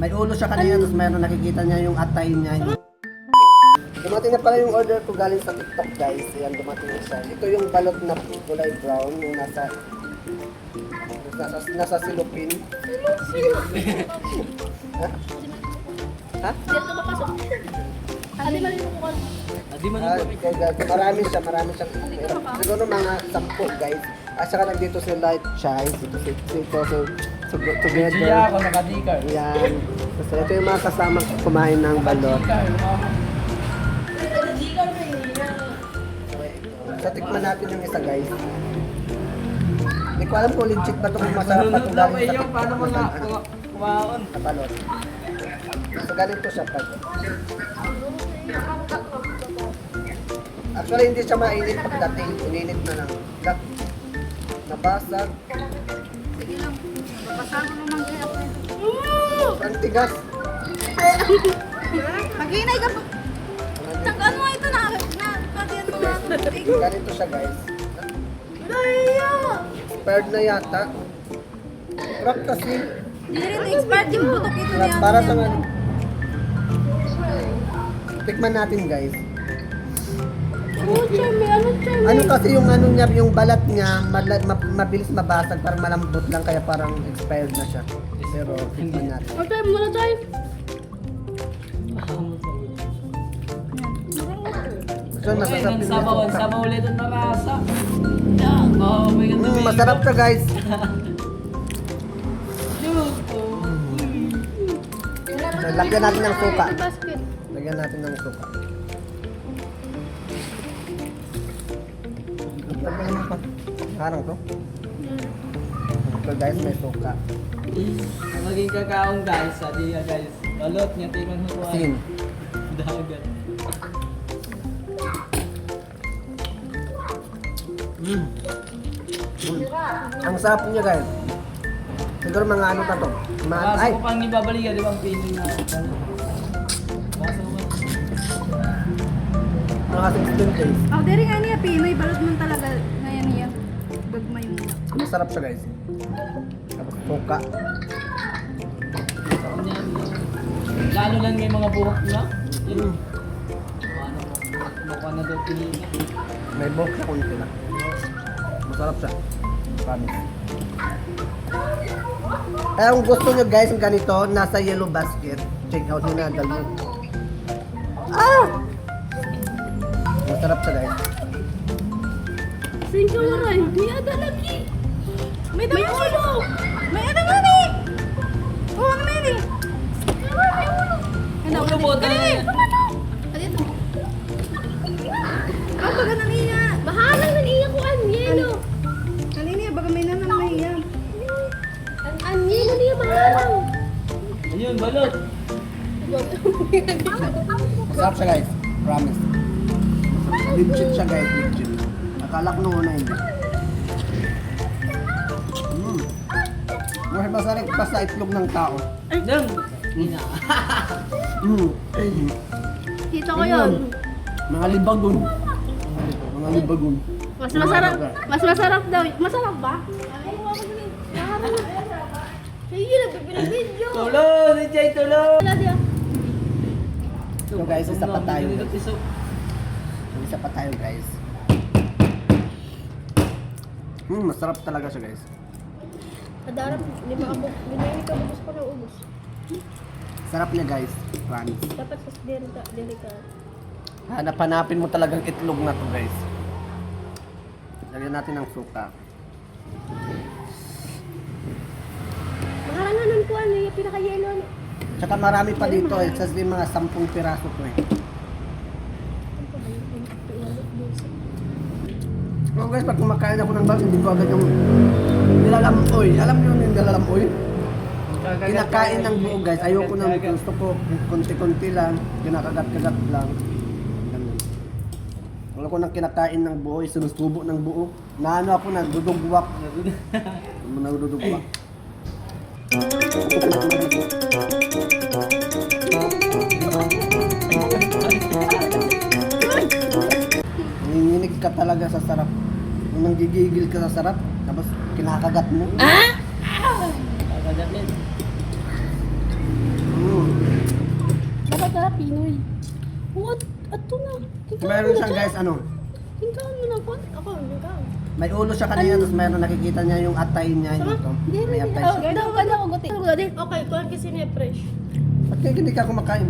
May ulo siya kanina, tapos mayroon nakikita niya yung atay niya. Dumating na pala yung order ko galing sa TikTok guys. Ayan, dumating na siya. Ito yung balot na kulay brown, yung nasa silupin. Ha? Ha? Diyan ka mapasok. Adi mali mo ko. Marami siya. Siguro mga 10 guys. At saka nandito si Light Chai. Together. Siya ako nakadikar. Yan. Kasi ito yung mga kasama kumain ng balot. So, tikman natin yung isa guys. Hindi ko alam kung legit ba ito kung masarap pa ito galing sa TikTok. Paano mga kumaon? Na balot. So, ganito siya pa. Actually, hindi siya mainit pagdating. Ininit na lang. Nabasag. Sige lang. Papasama naman kaya ako. Ang tigas. Mag-inay ka po. Tsaka ano ito na? Pagyan mo nga. Ganito siya guys. Daya! Expired na yata. Rock kasi. Hindi rin expired yung putok ito niya. Para sa ano. Tikman natin guys. Oh, Charmy. Ano, Charmy? Ano kasi yung ano niya, yung balat niya, mabilis mabasag, parang malambot lang kaya parang expired na siya. Pero tikman natin. Oh, Charmy. Muna, Charmy. So, masasarap din Sabaw ulit ang narasa. Oh, may ganda. masarap ka guys. Lagyan natin ng suka. Basket. Lagyan natin ng suka. Harang to. So guys, may suka. Maging kakaong guys, adi guys. Balot niya tingnan mo ko. Asin. Dagat. Ang sarap niya guys. Siguro mga ano ka to. Ay, ko pang ibabalikan, di ba ang piling na. Baso ko. Mga 16 days. Oh, diri nga niya, Pinoy. Balot mo talaga. Ngayon niya. Gagmay mo na. Masarap siya guys. Tapos suka. Lalo lang may mga buhok na. Mm. Ano mo na daw pinili. May buhok na kunti lang. Masarap siya. Promise. Eh, kung gusto nyo guys ng ganito, nasa yellow basket. Check out nyo na, dali. Ah! Masarap siya guys. Singko mo rin. May ada lagi. May ulo. May ada nga ni. Oo, ano may ni? May ulo. Ulo mo, dali. Ano ito? Ang baga na niya. Bahalang na niya ko ang yelo. Ano niya? Baga may naman na niya. Ang yelo niya bahalang. Ayun, balot. Masarap siya guys. Promise. Legit siya guys, legit. Akala ko nung una hindi. Mas masarap pa sa itlog ng tao. Dang. Ina. Dito ko yun. Mga libagon. Mga libagon. Mas masarap. Mas masarap daw. Masarap ba? Ay, sige, nagpipinag-video. Tulo, si Jay, tulo. Wala diya. So guys, isa pa tayo. Isa pa tayo guys. Masarap talaga siya guys. Kadarap, lima ka binili ka bubos pa ng ubos. Sarap niya guys. Promise. Dapat sa deli ka. Hanap-hanapin mo talagang itlog na to guys. Lagyan natin ng suka. Mahalangan nun ko ano yung pinaka-yelo. Tsaka marami pa dito eh. Sa mga 10 piraso to eh. So guys, pag kumakain ako ng balot, hindi ko agad yung nilalamoy. Alam niyo yung nilalamoy? Kinakain ng buo guys. Ayoko na, gusto ko konti-konti lang. Kinakagat-kagat lang. Ganun. Wala ko nang kinakain ng buo, sinusubo ng buo. Naano ako, nagdudugwak. Nagdudugwak. Nanginginig ka talaga sa sarap. Kung nanggigigil ka sa sarap, tapos kinakagat mo. Kagagat din. Ay. What? Ato na. Meron siyang guys, ano, Tingkaan mo na po. Ako, tingkaan. may ulo siya kanina, tapos meron nakikita niya yung atay niya. Sama? Ito. Hindi, May hindi. atay Oh, siya. daw, kada ko guti. Okay, kuhan kasi niya fresh. Ba't kaya hindi ka kumakain?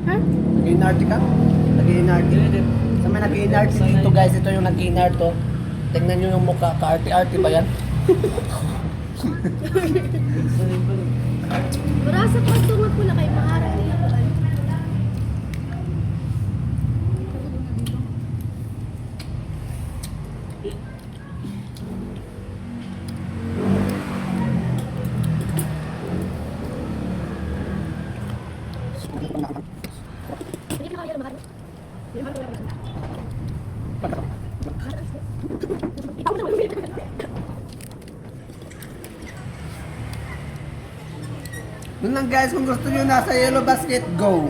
Ha? Nag-inarty ka? Nag-inarty? Sa may nag-inarty dito guys, ito yung nag-inart to. Tingnan nyo yung mukha, ka-arty-arty ba yan? Marasa pa tungat ko na kay maharang niya ko. Hindi na kaya maharang. Hindi na kaya maharang. Ikaw na mag-uwi. Yun lang guys, kung gusto nyo nasa Yellow Basket, go!